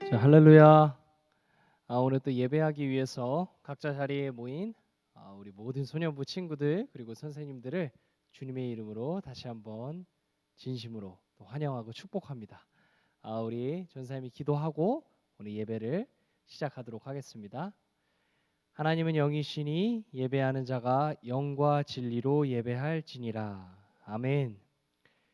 자, 할렐루야. 오늘 또 예배하기 위해서 각자 자리에 모인 우리 모든 소년부 친구들 그리고 선생님들을 주님의 이름으로 다시 한번 진심으로 또 환영하고 축복합니다. 우리 전사님이 기도하고 오늘 예배를 시작하도록 하겠습니다. 하나님은 영이시니 예배하는 자가 영과 진리로 예배할지니라. 아멘.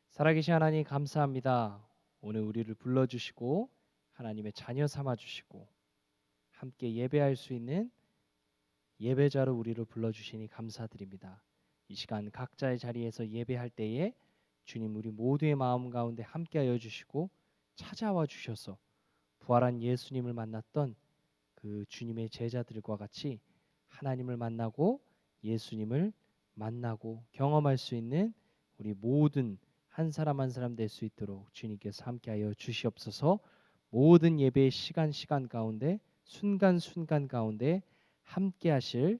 살아계신 하나님 감사합니다. 오늘 우리를 불러주시고 하나님의 자녀 삼아주시고 함께 예배할 수 있는 예배자로 우리를 불러주시니 감사드립니다. 이 시간 각자의 자리에서 예배할 때에 주님 우리 모두의 마음 가운데 함께하여 주시고 찾아와 주셔서 부활한 예수님을 만났던 그 주님의 제자들과 같이 하나님을 만나고 예수님을 만나고 경험할 수 있는 우리 모든 한 사람 한 사람 될 수 있도록 주님께서 함께하여 주시옵소서. 모든 예배의 시간 가운데 순간 가운데 함께 하실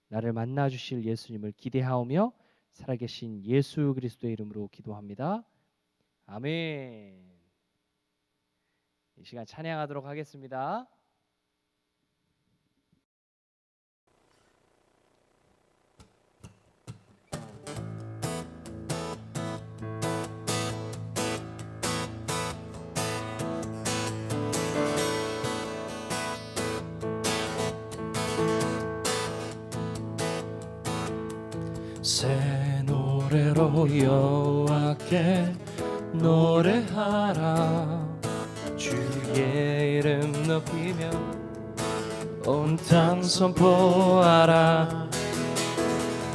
나를 만나 주실 예수님을 기대하오며 살아계신 예수 그리스도의 이름으로 기도합니다. 아멘. 이 시간 찬양하도록 하겠습니다. 새 노래로 여호와께 노래하라. 주의 이름 높이며 온 땅 선포하라.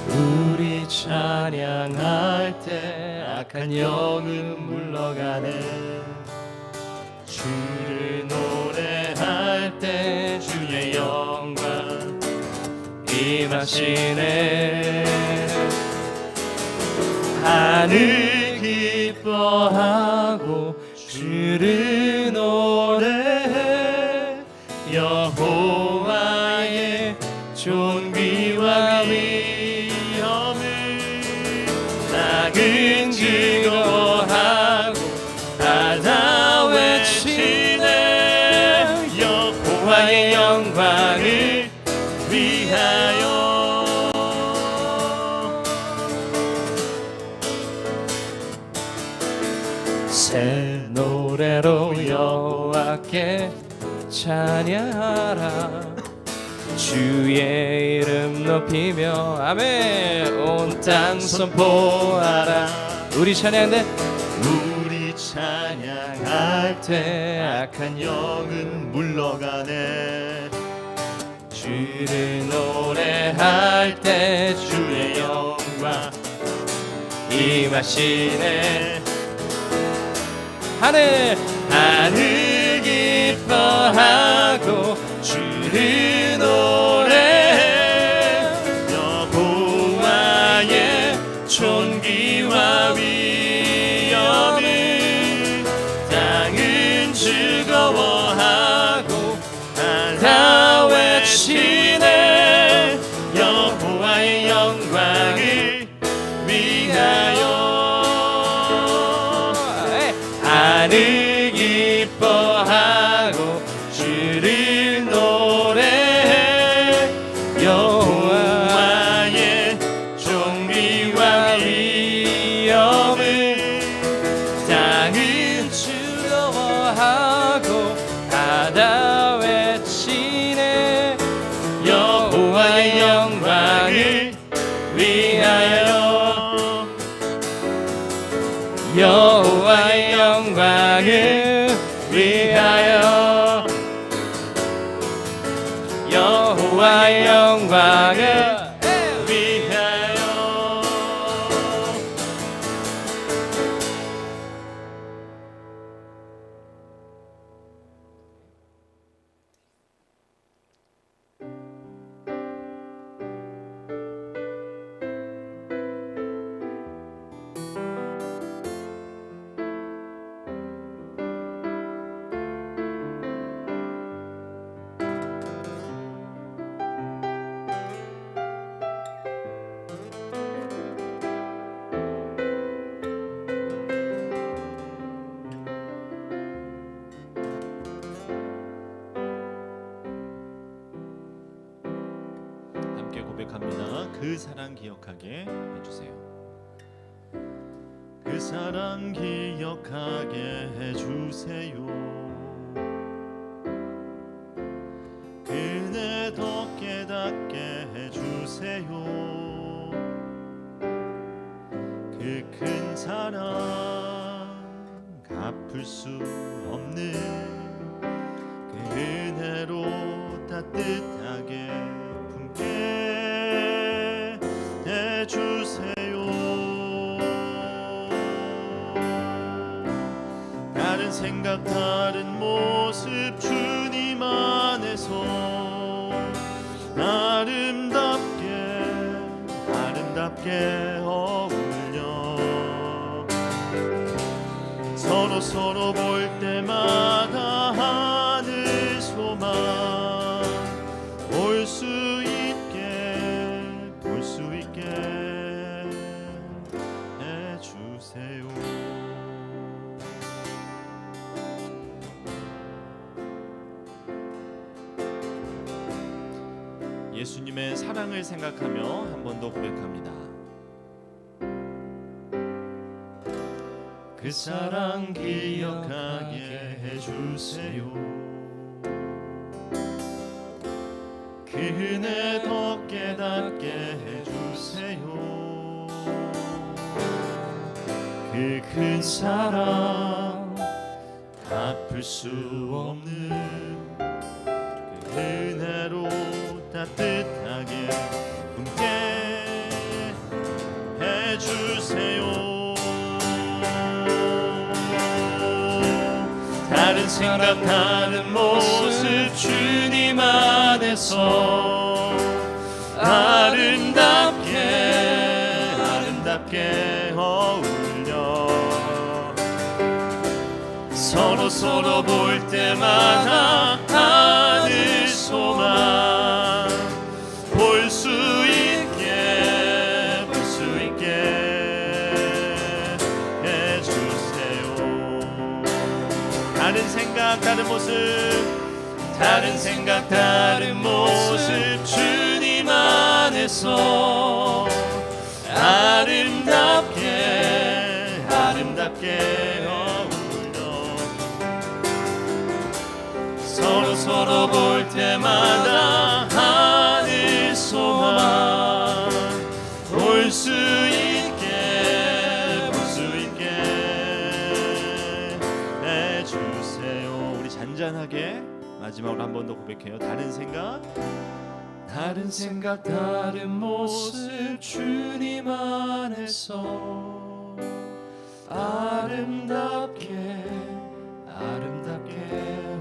우리 찬양할 때 악한 영은 물러가네. 주를 노래할 때 주의 영광 임하시네. 하늘 기뻐하고 주를 노래해. 여호와의 존귀와 위엄을 땅은 즐거워하고 바다 외치네. 여호와의 영광을 위하여. 새 노래로 여호와께 찬양하라. 주의 이름 높이며 아멘 온 땅 선포하라. 우리 찬양대 우리 찬양할 때 악한 영은 물러가네. 주를 노래할 때 주의 영광 임하시네. 하늘 기뻐하고 주를 노래해. 여호와의 존귀와 위엄을 땅은 즐거워하고 바다 외치네. 여호와의 영광을 위하여. 하늘 기뻐하고 주를 노래해. 여호와의 존귀와 위엄을 땅은 즐거워하고 바다 외치네. 여호와의 영광을 위하여. 여호와의 영광을 위하여. 여호와의 영광을 위하여. 고백합니다. 그 사랑 기억하게 해주세요. 그 사랑 기억하게 해주세요. 그네 더 깨닫게 해주세요. 그 큰 사랑 갚을 수 없는 그 은혜로 따뜻하게 품게 해주세요. 다른 생각 다른 모습 주님 안에서 아름답게 어울려 서로 볼 때마다 하늘 소망 볼 수 있게 해주세요. 예수님의 사랑을 생각하며 한 번 더 고백합니다. 그 사랑 기억하게 해주세요. 그 은혜 더 깨닫게 해주세요. 그 큰 사랑 갚을 수 없는 그 은혜로 따뜻하게 품게 해주세요. 다른 생각 다른 모습 주님 안에서 아름답게 어울려 서로 볼 때마다 하늘 소망 볼 수 있게 해주세요. 다른 생각 다른 모습 주님 안에서 아름답게 어울려 서로 볼 때마다 하늘 소망 볼 수 있게 해주세요. 우리 잔잔하게 마지막으로 한 번 더 고백해요. 다른 생각 다른 모습 주님 안에서 아름답게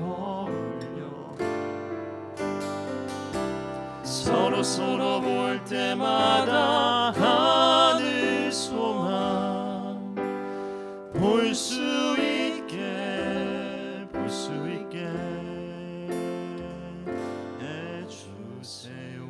어울려 서로 볼 때마다 하늘 소망 볼 수 있게 해주세요.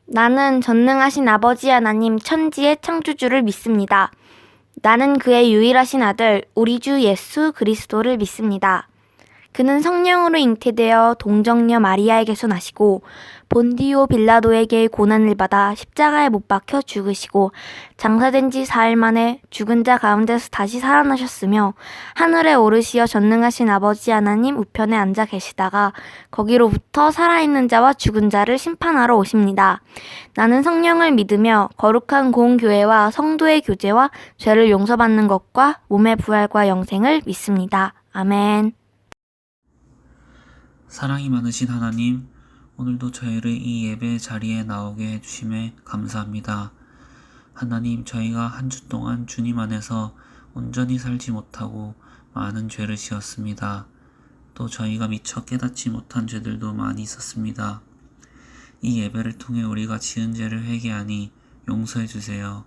나는 전능하신 아버지 하나님 천지의 창조주를 믿습니다. 나는 그의 유일하신 아들 우리 주 예수 그리스도를 믿습니다. 그는 성령으로 잉태되어 동정녀 마리아에게서 나시고 본디오 빌라도에게 고난을 받아 십자가에 못 박혀 죽으시고 장사된 지 4일 만에 죽은 자 가운데서 다시 살아나셨으며 하늘에 오르시어 전능하신 아버지 하나님 우편에 앉아 계시다가 거기로부터 살아있는 자와 죽은 자를 심판하러 오십니다. 나는 성령을 믿으며 거룩한 공교회와 성도의 교제와 죄를 용서받는 것과 몸의 부활과 영생을 믿습니다. 아멘. 사랑이 많으신 하나님, 오늘도 저희를 이 예배 자리에 나오게 해주심에 감사합니다. 하나님, 저희가 한 주 동안 주님 안에서 온전히 살지 못하고 많은 죄를 지었습니다. 또 저희가 미처 깨닫지 못한 죄들도 많이 있었습니다. 이 예배를 통해 우리가 지은 죄를 회개하니 용서해 주세요.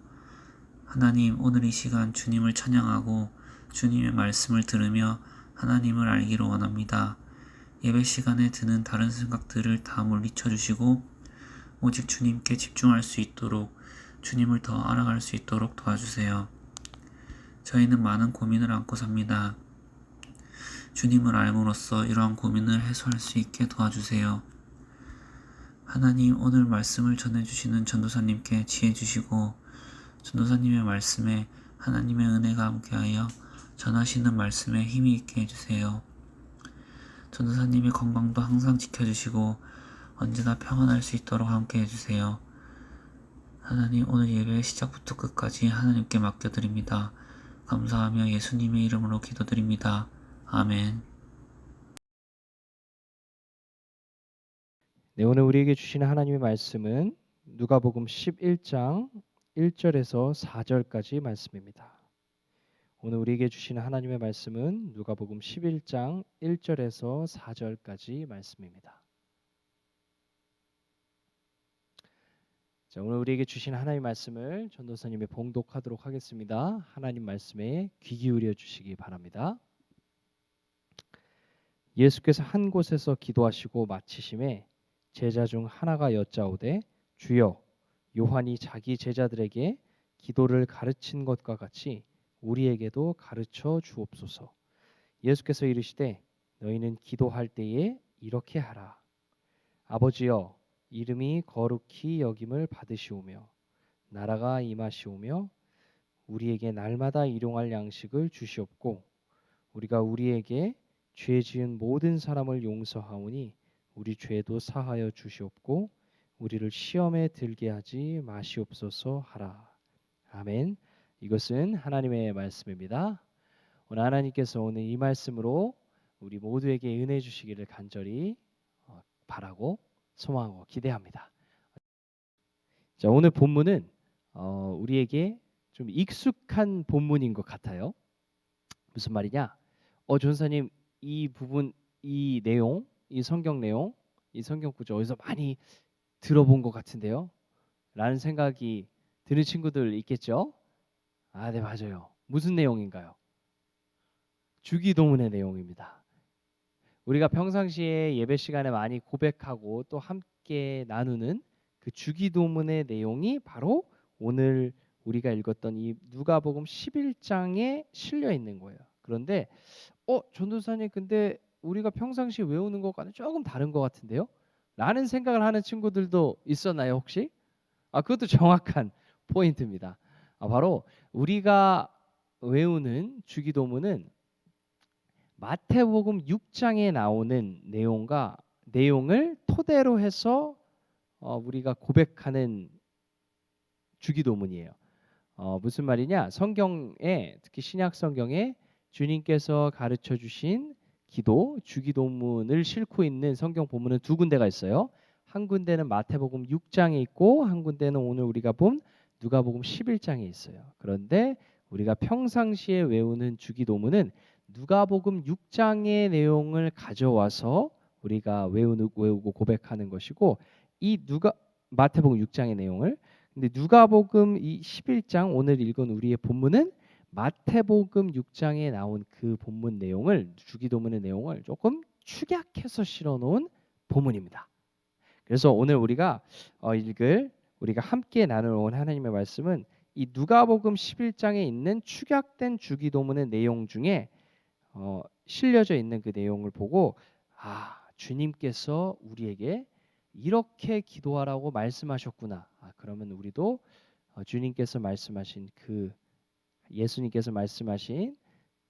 하나님, 오늘 이 시간 주님을 찬양하고 주님의 말씀을 들으며 하나님을 알기를 원합니다. 예배 시간에 드는 다른 생각들을 다 물리쳐 주시고 오직 주님께 집중할 수 있도록 주님을 더 알아갈 수 있도록 도와주세요. 저희는 많은 고민을 안고 삽니다. 주님을 알므로써 이러한 고민을 해소할 수 있게 도와주세요. 하나님, 오늘 말씀을 전해주시는 전도사님께 지혜 주시고 전도사님의 말씀에 하나님의 은혜가 함께하여 전하시는 말씀에 힘이 있게 해주세요. 전도사님의 건강도 항상 지켜주시고 언제나 평안할 수 있도록 함께 해주세요. 하나님, 오늘 예배의 시작부터 끝까지 하나님께 맡겨드립니다. 감사하며 예수님의 이름으로 기도드립니다. 아멘. 네, 오늘 우리에게 주시는 하나님의 말씀은 누가복음 11장 1절에서 4절까지 말씀입니다. 오늘 우리에게 주시는 하나님의 말씀은 누가복음 11장 1절에서 4절까지 말씀입니다. 자, 오늘 우리에게 주신 하나님의 말씀을 전도사님이 봉독하도록 하겠습니다. 하나님 말씀에 귀 기울여 주시기 바랍니다. 예수께서 한 곳에서 기도하시고 마치심에 제자 중 하나가 여짜오되 주여, 요한이 자기 제자들에게 기도를 가르친 것과 같이 우리에게도 가르쳐 주옵소서. 예수께서 이르시되 너희는 기도할 때에 이렇게 하라. 아버지여, 이름이 거룩히 여김을 받으시오며 나라가 임하시오며 우리에게 날마다 일용할 양식을 주시옵고 우리가 우리에게 죄 지은 모든 사람을 용서하오니 우리 죄도 사하여 주시옵고 우리를 시험에 들게 하지 마시옵소서 하라. 아멘. 이것은 하나님의 말씀입니다. 오늘 하나님께서 오늘 이 말씀으로 우리 모두에게 은혜 주시기를 간절히 바라고 소망하고 기대합니다. 자, 오늘 본문은 우리에게 좀 익숙한 본문인 것 같아요. 무슨 말이냐? 전사님, 이 부분, 이 내용, 이 성경 내용, 이 성경 구절 어디서 많이 들어본 것 같은데요? 라는 생각이 드는 친구들 있겠죠? 네, 맞아요. 무슨 내용인가요? 주기도문의 내용입니다. 우리가 평상시에 예배 시간에 많이 고백하고 또 함께 나누는 그 주기도문의 내용이 바로 오늘 우리가 읽었던 이 누가복음 11장에 실려 있는 거예요. 그런데 전도사님, 근데 우리가 평상시에 외우는 것과는 조금 다른 것 같은데요? 라는 생각을 하는 친구들도 있었나요, 혹시? 그것도 정확한 포인트입니다. 바로 우리가 외우는 주기도문은 마태복음 6장에 나오는 내용을 토대로 해서 우리가 고백하는 주기도문이에요. 무슨 말이냐? 성경에, 특히 신약 성경에 주님께서 가르쳐 주신 기도, 주기도문을 싣고 있는 성경 본문은 두 군데가 있어요. 한 군데는 마태복음 6장에 있고 한 군데는 오늘 우리가 본 누가복음 11장에 있어요. 그런데 우리가 평상시에 외우는 주기도문은 누가복음 6장의 내용을 가져와서 우리가 외우고 고백하는 것이고, 마태복음 6장의 내용을, 근데 누가복음 이 11장 오늘 읽은 우리의 본문은 마태복음 6장에 나온 그 본문 내용을, 주기도문의 내용을 조금 축약해서 실어놓은 본문입니다. 그래서 오늘 우리가 우리가 함께 나눌 하나님의 말씀은 이 누가복음 11장에 있는 축약된 주기도문의 내용 중에 실려져 있는 그 내용을 보고 주님께서 우리에게 이렇게 기도하라고 말씀하셨구나. 그러면 우리도 주님께서 말씀하신 예수님께서 말씀하신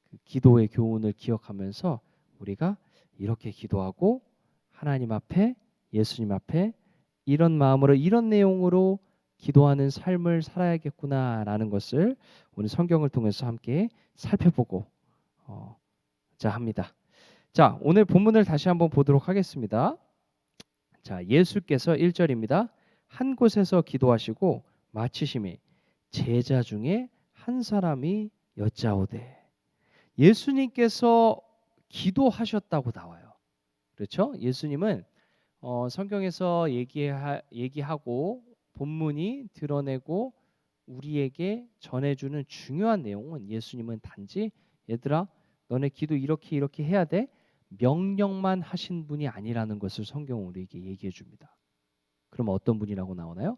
그 기도의 교훈을 기억하면서 우리가 이렇게 기도하고 하나님 앞에, 예수님 앞에 이런 마음으로, 이런 내용으로 기도하는 삶을 살아야겠구나라는 것을 오늘 성경을 통해서 함께 살펴보고 합니다. 자, 오늘 본문을 다시 한번 보도록 하겠습니다. 자, 예수께서 1절입니다. 한 곳에서 기도하시고 마치심에 제자 중에 한 사람이 여짜오되. 예수님께서 기도하셨다고 나와요. 그렇죠? 예수님은 성경에서 얘기하고 본문이 드러내고 우리에게 전해주는 중요한 내용은, 예수님은 단지 얘들아 너네 기도 이렇게 해야 돼, 명령만 하신 분이 아니라는 것을 성경은 우리에게 얘기해 줍니다. 그럼 어떤 분이라고 나오나요?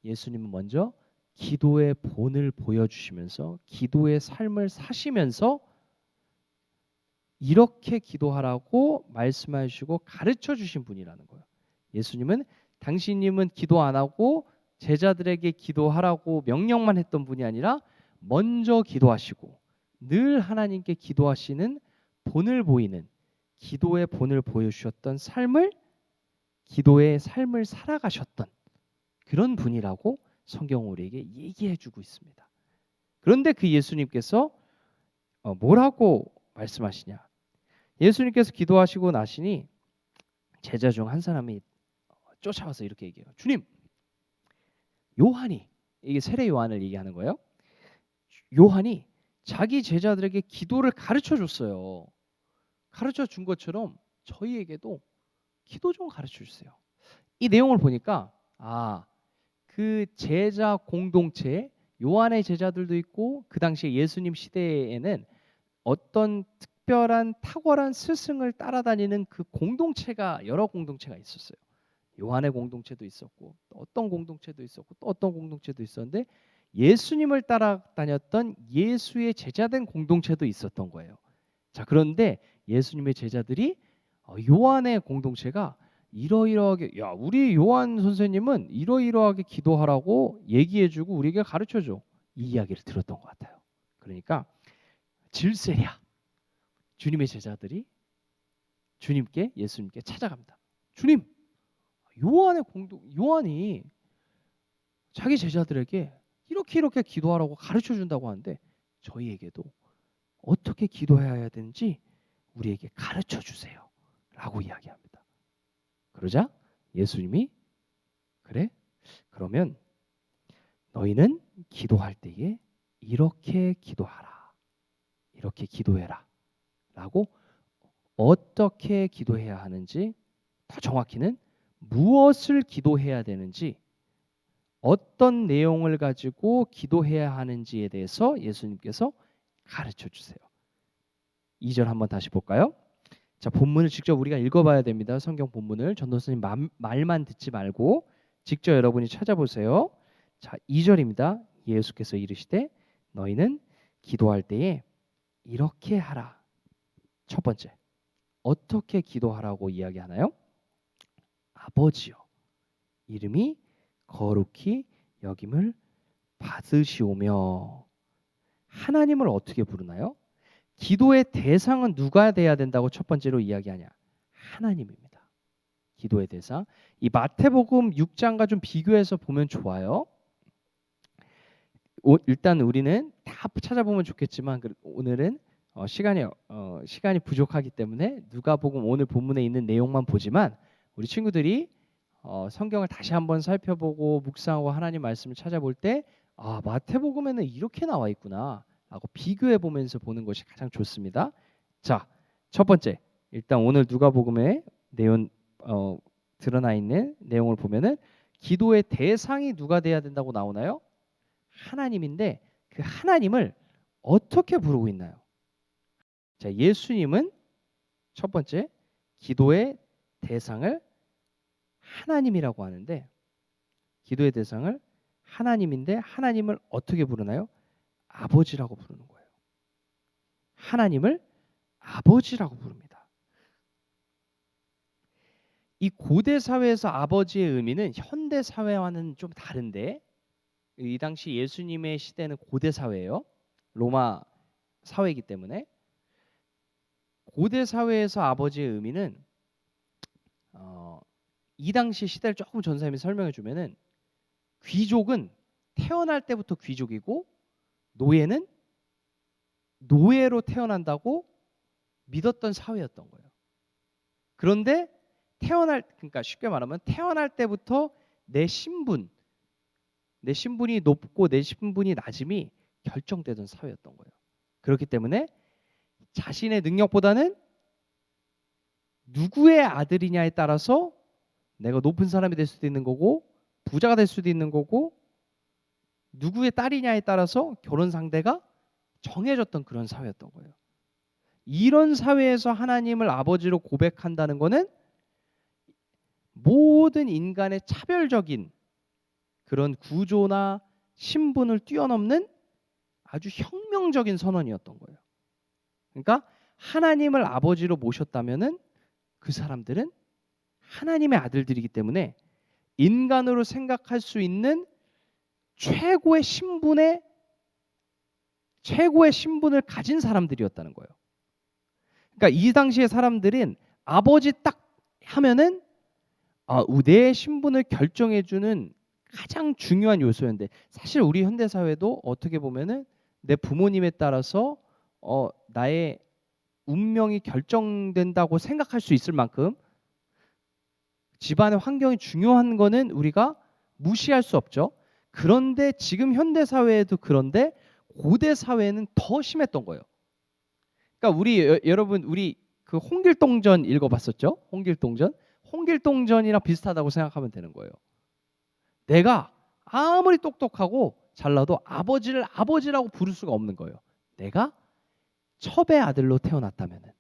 예수님은 먼저 기도의 본을 보여주시면서 기도의 삶을 사시면서 이렇게 기도하라고 말씀해 주시고 가르쳐 주신 분이라는 거예요. 예수님은 당신님은 기도 안 하고 제자들에게 기도하라고 명령만 했던 분이 아니라 먼저 기도하시고 늘 하나님께 기도하시는 본을 보이는 기도의 본을 보여주셨던 삶을 기도의 삶을 살아가셨던 그런 분이라고 성경은 우리에게 얘기해 주고 있습니다. 그런데 그 예수님께서 뭐라고 말씀하시냐? 예수님께서 기도하시고 나시니 제자 중 한 사람이 쫓아와서 이렇게 얘기해요. 주님, 요한이, 이게 세례 요한을 얘기하는 거예요. 요한이 자기 제자들에게 기도를 가르쳐 줬어요. 가르쳐 준 것처럼 저희에게도 기도 좀 가르쳐 주세요. 이 내용을 보니까 그 제자 공동체, 요한의 제자들도 있고 그 당시에 예수님 시대에는 어떤 특별한 탁월한 스승을 따라다니는 그 공동체가 여러 공동체가 있었어요. 요한의 공동체도 있었고 또 어떤 공동체도 있었고 또 어떤 공동체도 있었는데 예수님을 따라다녔던 예수의 제자된 공동체도 있었던 거예요. 자, 그런데 예수님의 제자들이 요한의 공동체가 이러이러하게 우리 요한 선생님은 이러이러하게 기도하라고 얘기해주고 우리에게 가르쳐줘 이 이야기를 들었던 것 같아요. 그러니까 질세랴 주님의 제자들이 예수님께 찾아갑니다. 주님, 요한이 자기 제자들에게 이렇게 기도하라고 가르쳐 준다고 하는데 저희에게도 어떻게 기도해야 되는지 우리에게 가르쳐 주세요 라고 이야기합니다. 그러자 예수님이 그래? 그러면 너희는 기도할 때에 이렇게 기도하라. 이렇게 기도해라. 라고 어떻게 기도해야 하는지 더 정확히는 무엇을 기도해야 되는지 어떤 내용을 가지고 기도해야 하는지에 대해서 예수님께서 가르쳐 주세요. 2절 한번 다시 볼까요? 자, 본문을 직접 우리가 읽어봐야 됩니다. 성경 본문을 전도사님 말만 듣지 말고 직접 여러분이 찾아보세요. 자, 2절입니다. 예수께서 이르시되 너희는 기도할 때에 이렇게 하라. 첫 번째, 어떻게 기도하라고 이야기하나요? 아버지여, 이름이 거룩히 여김을 받으시오며. 하나님을 어떻게 부르나요? 기도의 대상은 누가 돼야 된다고 첫 번째로 이야기하냐? 하나님입니다. 기도의 대상. 이 마태복음 6장과 좀 비교해서 보면 좋아요. 일단 우리는 다 찾아보면 좋겠지만 오늘은 시간이 부족하기 때문에 누가복음 오늘 본문에 있는 내용만 보지만 우리 친구들이 성경을 다시 한번 살펴보고 묵상하고 하나님 말씀을 찾아볼 때 마태복음에는 이렇게 나와 있구나 라고 비교해 보면서 보는 것이 가장 좋습니다. 자, 첫 번째, 일단 오늘 누가복음에 내용 드러나 있는 내용을 보면은 기도의 대상이 누가 돼야 된다고 나오나요? 하나님인데 그 하나님을 어떻게 부르고 있나요? 자, 예수님은 첫 번째 기도의 대상을 하나님이라고 하는데 기도의 대상을 하나님인데 하나님을 어떻게 부르나요? 아버지라고 부르는 거예요. 하나님을 아버지라고 부릅니다. 이 고대 사회에서 아버지의 의미는 현대 사회와는 좀 다른데 이 당시 예수님의 시대는 고대 사회예요. 로마 사회이기 때문에 고대 사회에서 아버지의 의미는 이 당시 시대를 조금 전사님이 설명해 주면은 귀족은 태어날 때부터 귀족이고 노예는 노예로 태어난다고 믿었던 사회였던 거예요. 그런데 그러니까 쉽게 말하면 태어날 때부터 내 신분이 높고 내 신분이 낮음이 결정되던 사회였던 거예요. 그렇기 때문에 자신의 능력보다는 누구의 아들이냐에 따라서 내가 높은 사람이 될 수도 있는 거고 부자가 될 수도 있는 거고 누구의 딸이냐에 따라서 결혼 상대가 정해졌던 그런 사회였던 거예요. 이런 사회에서 하나님을 아버지로 고백한다는 거는 모든 인간의 차별적인 그런 구조나 신분을 뛰어넘는 아주 혁명적인 선언이었던 거예요. 그러니까 하나님을 아버지로 모셨다면은 그 사람들은 하나님의 아들들이기 때문에 인간으로 생각할 수 있는 최고의 신분을 가진 사람들이었다는 거예요. 그러니까 이 당시의 사람들은 아버지 딱 하면은 내 신분을 결정해주는 가장 중요한 요소였는데, 사실 우리 현대 사회도 어떻게 보면은 내 부모님에 따라서 나의 운명이 결정된다고 생각할 수 있을 만큼 집안의 환경이 중요한 거는 우리가 무시할 수 없죠. 그런데 지금 현대 사회에도 그런데 고대 사회는 더 심했던 거예요. 그러니까 여러분 우리 그 홍길동전 읽어봤었죠? 홍길동전이랑 비슷하다고 생각하면 되는 거예요. 내가 아무리 똑똑하고 잘나도 아버지를 아버지라고 부를 수가 없는 거예요. 내가 첩의 아들로 태어났다면은.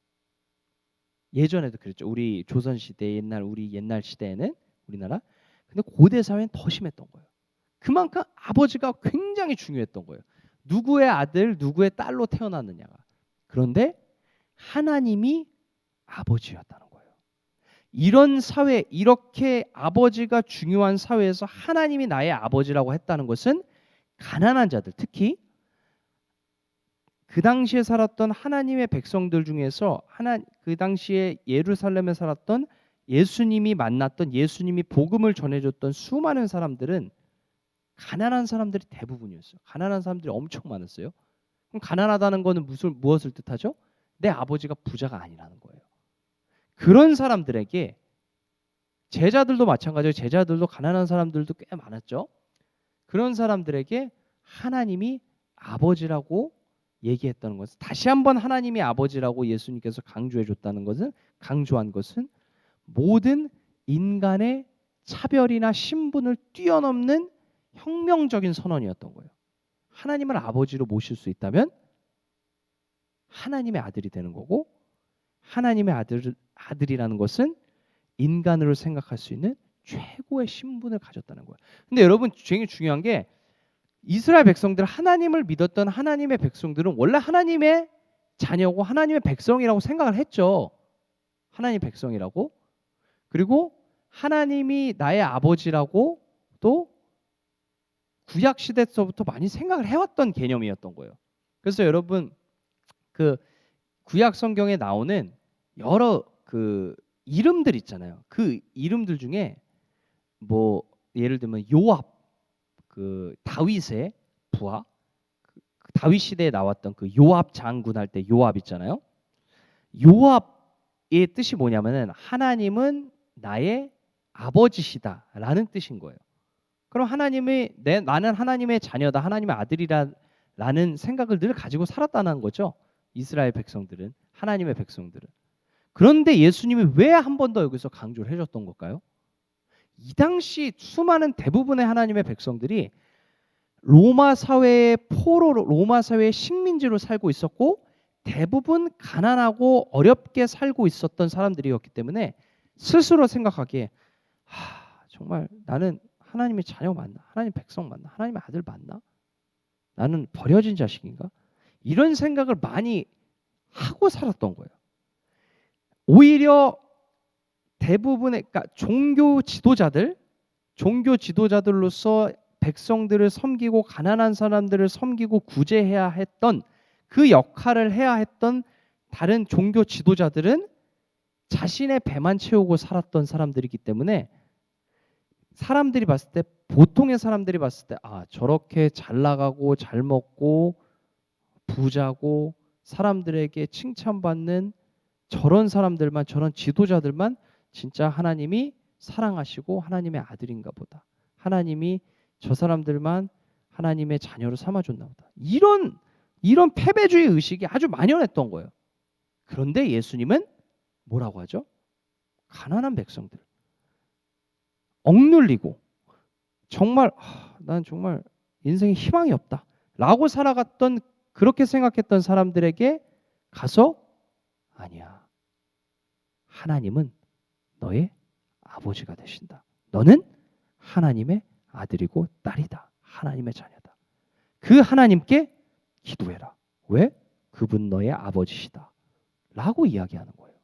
예전에도 그랬죠. 우리 조선 시대 우리 옛날 시대에는 우리나라. 근데 고대 사회는 더 심했던 거예요. 그만큼 아버지가 굉장히 중요했던 거예요. 누구의 아들, 누구의 딸로 태어났느냐가. 그런데 하나님이 아버지였다는 거예요. 이런 사회, 이렇게 아버지가 중요한 사회에서 하나님이 나의 아버지라고 했다는 것은 가난한 자들, 특히 그 당시에 살았던 하나님의 백성들 중에서 그 당시에 예루살렘에 살았던 예수님이 만났던, 예수님이 복음을 전해줬던 수많은 사람들은 가난한 사람들이 대부분이었어요. 가난한 사람들이 엄청 많았어요. 그럼 가난하다는 거는 무엇을 뜻하죠? 내 아버지가 부자가 아니라는 거예요. 그런 사람들에게, 제자들도 마찬가지예요. 제자들도 가난한 사람들도 꽤 많았죠. 그런 사람들에게 하나님이 아버지라고 얘기했다는 것은, 다시 한번 하나님이 아버지라고 예수님께서 강조한 것은 모든 인간의 차별이나 신분을 뛰어넘는 혁명적인 선언이었던 거예요. 하나님을 아버지로 모실 수 있다면 하나님의 아들이 되는 거고, 하나님의 아들이라는 것은 인간으로 생각할 수 있는 최고의 신분을 가졌다는 거예요. 근데 여러분 굉장히 중요한 게, 이스라엘 백성들, 하나님을 믿었던 하나님의 백성들은 원래 하나님의 자녀고 하나님의 백성이라고 생각을 했죠. 하나님 백성이라고. 그리고 하나님이 나의 아버지라고 또 구약 시대서부터 많이 생각을 해왔던 개념이었던 거예요. 그래서 여러분 그 구약 성경에 나오는 여러 그 이름들 있잖아요. 그 이름들 중에 뭐 예를 들면 요압, 그 다윗의 부하, 그 다윗 시대에 나왔던 그 요압 장군 할 때 요압 있잖아요. 요압의 뜻이 뭐냐면은 하나님은 나의 아버지시다라는 뜻인 거예요. 그럼 나는 하나님의 자녀다, 하나님의 아들이라는 생각을 늘 가지고 살았다는 거죠. 이스라엘 백성들은, 하나님의 백성들은. 그런데 예수님이 왜 한 번 더 여기서 강조를 해줬던 걸까요? 이 당시 수많은 대부분의 하나님의 백성들이 로마 사회의 로마 사회의 식민지로 살고 있었고, 대부분 가난하고 어렵게 살고 있었던 사람들이었기 때문에 스스로 생각하기에 정말 나는 하나님의 자녀 맞나? 하나님 백성 맞나? 하나님의 아들 맞나? 나는 버려진 자식인가? 이런 생각을 많이 하고 살았던 거예요. 오히려 대부분의, 그러니까 종교 지도자들로서 백성들을 섬기고 가난한 사람들을 섬기고 구제해야 했던, 그 역할을 해야 했던 다른 종교 지도자들은 자신의 배만 채우고 살았던 사람들이기 때문에, 사람들이 봤을 때, 보통의 사람들이 봤을 때 저렇게 잘 나가고 잘 먹고 부자고 사람들에게 칭찬받는 저런 사람들만, 저런 지도자들만 진짜 하나님이 사랑하시고 하나님의 아들인가 보다, 하나님이 저 사람들만 하나님의 자녀로 삼아줬나 보다, 이런 패배주의 의식이 아주 만연했던 거예요. 그런데 예수님은 뭐라고 하죠? 가난한 백성들, 억눌리고 정말 난 정말 인생에 희망이 없다 라고 살아갔던, 그렇게 생각했던 사람들에게 가서 아니야, 하나님은 너의 아버지가 되신다. 너는 하나님의 아들이고 딸이다. 하나님의 자녀다. 그 하나님께 기도해라. 왜? 그분 너의 아버지시다. 라고 이야기하는 거예요.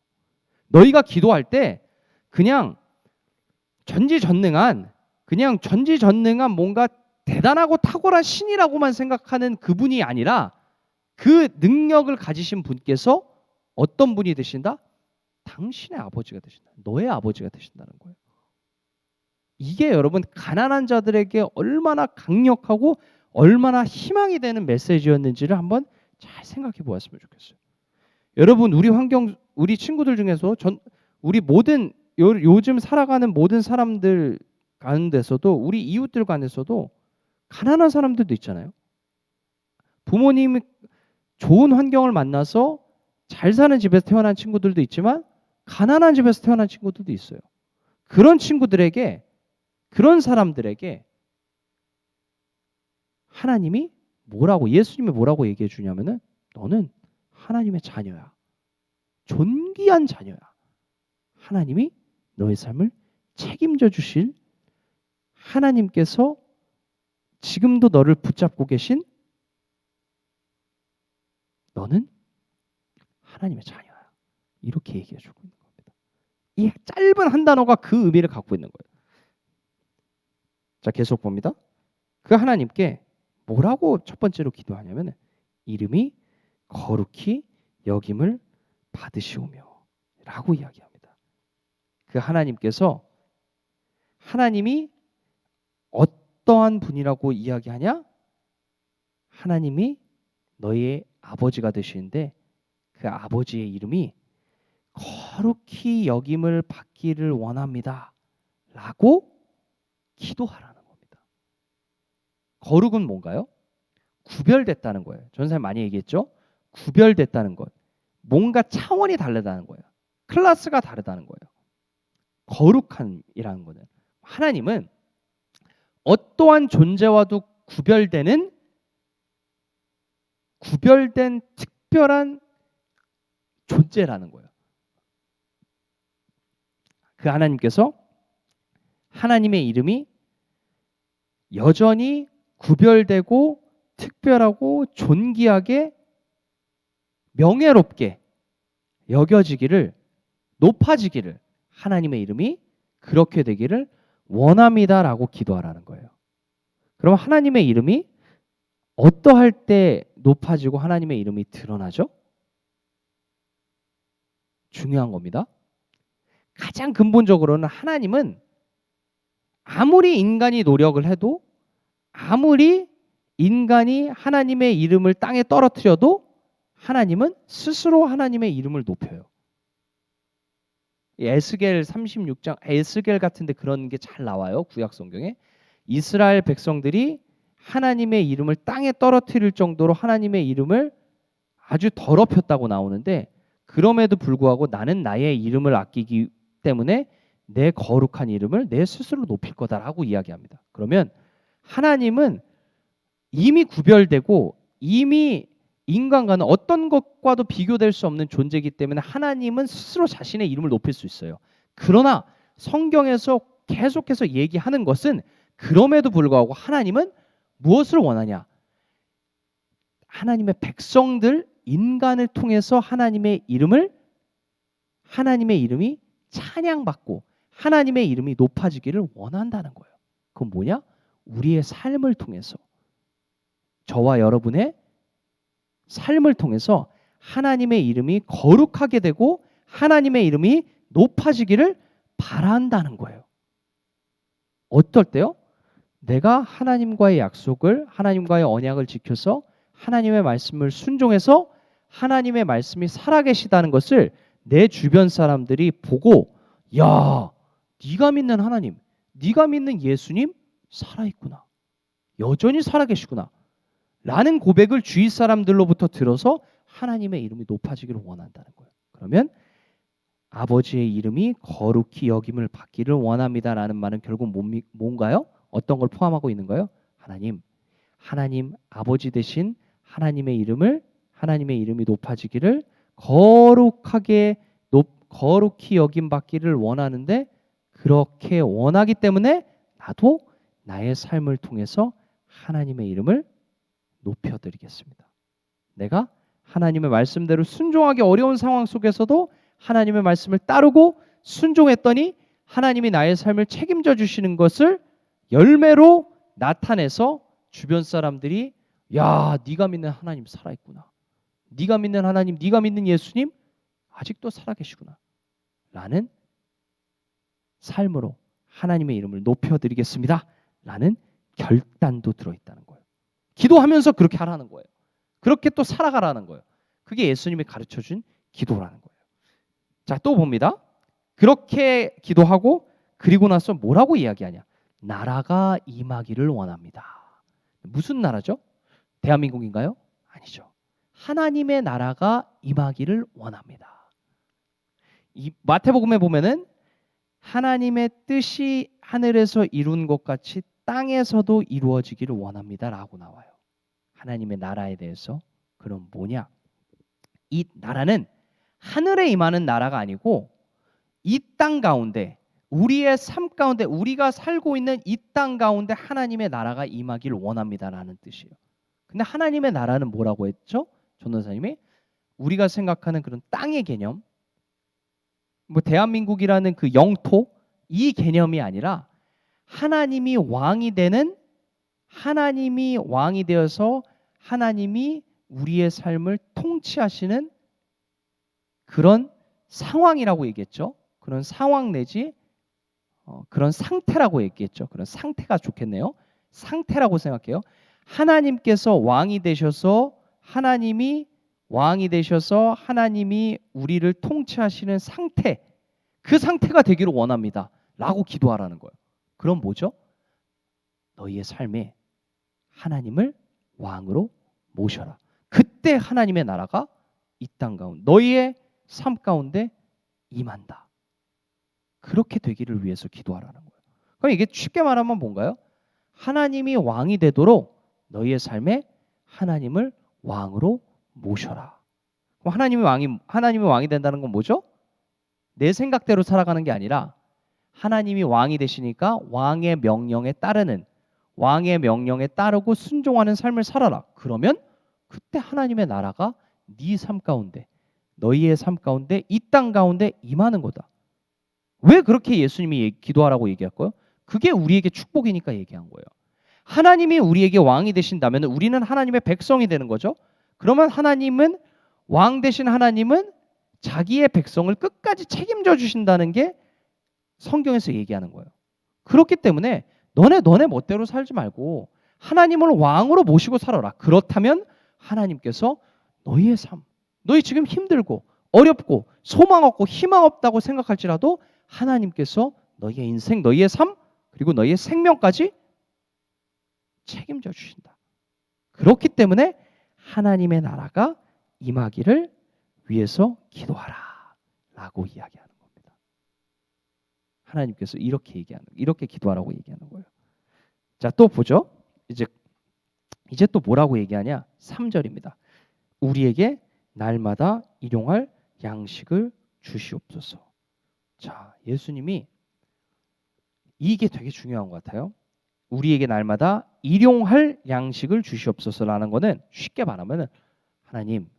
너희가 기도할 때 그냥 전지전능한 뭔가 대단하고 탁월한 신이라고만 생각하는 그분이 아니라 그 능력을 가지신 분께서 어떤 분이 되신다? 당신의 아버지가 되신다. 너의 아버지가 되신다는 거예요. 이게 여러분 가난한 자들에게 얼마나 강력하고 얼마나 희망이 되는 메시지였는지를 한번 잘 생각해 보았으면 좋겠어요. 여러분 우리 친구들 중에서 우리 모든 요즘 살아가는 모든 사람들 가운데서도 우리 이웃들 간에서도 가난한 사람들도 있잖아요. 부모님이 좋은 환경을 만나서 잘 사는 집에서 태어난 친구들도 있지만 가난한 집에서 태어난 친구들도 있어요. 그런 친구들에게 그런 사람들에게 하나님이 예수님이 뭐라고 얘기해 주냐면은 너는 하나님의 자녀야. 존귀한 자녀야. 하나님이 너의 삶을 책임져 주실 하나님께서 지금도 너를 붙잡고 계신 너는 하나님의 자녀야. 이렇게 얘기해 주고 있는 겁니다. 이 짧은 한 단어가 그 의미를 갖고 있는 거예요. 자, 계속 봅니다. 그 하나님께 뭐라고 첫 번째로 기도하냐면 이름이 거룩히 여김을 받으시오며 라고 이야기합니다. 그 하나님께서 하나님이 어떠한 분이라고 이야기하냐? 하나님이 너희의 아버지가 되시는데 그 아버지의 이름이 거룩히 여김을 받기를 원합니다. 라고 기도하라는 겁니다. 거룩은 뭔가요? 구별됐다는 거예요. 전사님 많이 얘기했죠? 구별됐다는 것. 뭔가 차원이 다르다는 거예요. 클래스가 다르다는 거예요. 거룩함이라는 거는 하나님은 어떠한 존재와도 구별된 특별한 존재라는 거예요. 그 하나님께서 하나님의 이름이 여전히 구별되고 특별하고 존귀하게 명예롭게 여겨지기를 높아지기를 하나님의 이름이 그렇게 되기를 원합니다라고 기도하라는 거예요. 그럼 하나님의 이름이 어떠할 때 높아지고 하나님의 이름이 드러나죠? 중요한 겁니다. 가장 근본적으로는 하나님은 아무리 인간이 노력을 해도 아무리 인간이 하나님의 이름을 땅에 떨어뜨려도 하나님은 스스로 하나님의 이름을 높여요. 에스겔 36장 에스겔 같은 데 그런 게 잘 나와요. 구약 성경에. 이스라엘 백성들이 하나님의 이름을 땅에 떨어뜨릴 정도로 하나님의 이름을 아주 더럽혔다고 나오는데 그럼에도 불구하고 나는 나의 이름을 아끼기 때문에 내 거룩한 이름을 내 스스로 높일 거다라고 이야기합니다. 그러면 하나님은 이미 구별되고 이미 인간과는 어떤 것과도 비교될 수 없는 존재이기 때문에 하나님은 스스로 자신의 이름을 높일 수 있어요. 그러나 성경에서 계속해서 얘기하는 것은 그럼에도 불구하고 하나님은 무엇을 원하냐? 하나님의 백성들, 인간을 통해서 하나님의 이름이 찬양받고 하나님의 이름이 높아지기를 원한다는 거예요. 그건 뭐냐? 우리의 삶을 통해서 저와 여러분의 삶을 통해서 하나님의 이름이 거룩하게 되고 하나님의 이름이 높아지기를 바란다는 거예요. 어떨 때요? 내가 하나님과의 약속을 하나님과의 언약을 지켜서 하나님의 말씀을 순종해서 하나님의 말씀이 살아계시다는 것을 내 주변 사람들이 보고 야, 네가 믿는 하나님, 네가 믿는 예수님 살아있구나. 여전히 살아계시구나. 라는 고백을 주위 사람들로부터 들어서 하나님의 이름이 높아지기를 원한다는 거예요. 그러면 아버지의 이름이 거룩히 여김을 받기를 원합니다라는 말은 결국 뭔가요? 어떤 걸 포함하고 있는가요? 하나님 아버지 되신 하나님의 이름이 높아지기를 거룩히 여김 받기를 원하는데 그렇게 원하기 때문에 나도 나의 삶을 통해서 하나님의 이름을 높여드리겠습니다. 내가 하나님의 말씀대로 순종하기 어려운 상황 속에서도 하나님의 말씀을 따르고 순종했더니 하나님이 나의 삶을 책임져 주시는 것을 열매로 나타내서 주변 사람들이 야, 네가 믿는 하나님 살아있구나. 네가 믿는 하나님, 네가 믿는 예수님 아직도 살아계시구나. 라는 삶으로 하나님의 이름을 높여드리겠습니다. 라는 결단도 들어있다는 거예요. 기도하면서 그렇게 하라는 거예요. 그렇게 또 살아가라는 거예요. 그게 예수님이 가르쳐준 기도라는 거예요. 자, 또 봅니다. 그렇게 기도하고 그리고 나서 뭐라고 이야기하냐? 나라가 임하기를 원합니다. 무슨 나라죠? 대한민국인가요? 아니죠. 하나님의 나라가 임하기를 원합니다. 이 마태복음에 보면은 하나님의 뜻이 하늘에서 이룬 것 같이 땅에서도 이루어지기를 원합니다라고 나와요. 하나님의 나라에 대해서. 그럼 뭐냐? 이 나라는 하늘에 임하는 나라가 아니고 이 땅 가운데, 우리의 삶 가운데, 우리가 살고 있는 이 땅 가운데 하나님의 나라가 임하기를 원합니다라는 뜻이에요. 근데 하나님의 나라는 뭐라고 했죠? 전도사님이 우리가 생각하는 그런 땅의 개념, 뭐 대한민국이라는 그 영토, 이 개념이 아니라 하나님이 왕이 되는, 하나님이 왕이 되어서 하나님이 우리의 삶을 통치하시는 그런 상황이라고 얘기했죠. 그런 상황 내지 그런 상태라고 얘기했죠. 그런 상태가 좋겠네요. 상태라고 생각해요. 하나님께서 왕이 되셔서 하나님이 우리를 통치하시는 상태, 그 상태가 되기를 원합니다. 라고 기도하라는 거예요. 그럼 뭐죠? 너희의 삶에 하나님을 왕으로 모셔라. 그때 하나님의 나라가 이 땅 가운데, 너희의 삶 가운데 임한다. 그렇게 되기를 위해서 기도하라는 거예요. 그럼 이게 쉽게 말하면 뭔가요? 하나님이 왕이 되도록 너희의 삶에 하나님을 왕으로 모셔라. 그럼 하나님이 왕이 된다는 건 뭐죠? 내 생각대로 살아가는 게 아니라 하나님이 왕이 되시니까 왕의 명령에 따르는, 왕의 명령에 따르고 순종하는 삶을 살아라. 그러면 그때 하나님의 나라가 네 삶 가운데, 너희의 삶 가운데, 이 땅 가운데 임하는 거다. 왜 그렇게 예수님이 기도하라고 얘기할까요? 그게 우리에게 축복이니까 얘기한 거예요. 하나님이 우리에게 왕이 되신다면 우리는 하나님의 백성이 되는 거죠. 그러면 하나님은, 왕 되신 하나님은 자기의 백성을 끝까지 책임져 주신다는 게 성경에서 얘기하는 거예요. 그렇기 때문에 너네 멋대로 살지 말고 하나님을 왕으로 모시고 살아라. 그렇다면 하나님께서 너희의 삶, 너희 지금 힘들고 어렵고 소망 없고 희망 없다고 생각할지라도 하나님께서 너희의 인생, 너희의 삶, 그리고 너희의 생명까지 책임져 주신다. 그렇기 때문에 하나님의 나라가 임하기를 위해서 기도하라 라고 이야기하는 겁니다. 하나님께서 이렇게 기도하라고 얘기하는 거예요. 자, 또 보죠. 이제 또 뭐라고 얘기하냐? 3절입니다. 우리에게 날마다 일용할 양식을 주시옵소서. 자, 예수님이 이게 되게 중요한 것 같아요. 우리에게 날마다 일용할 양식을 주시옵소서라는 거는 쉽게 말하면 하나님,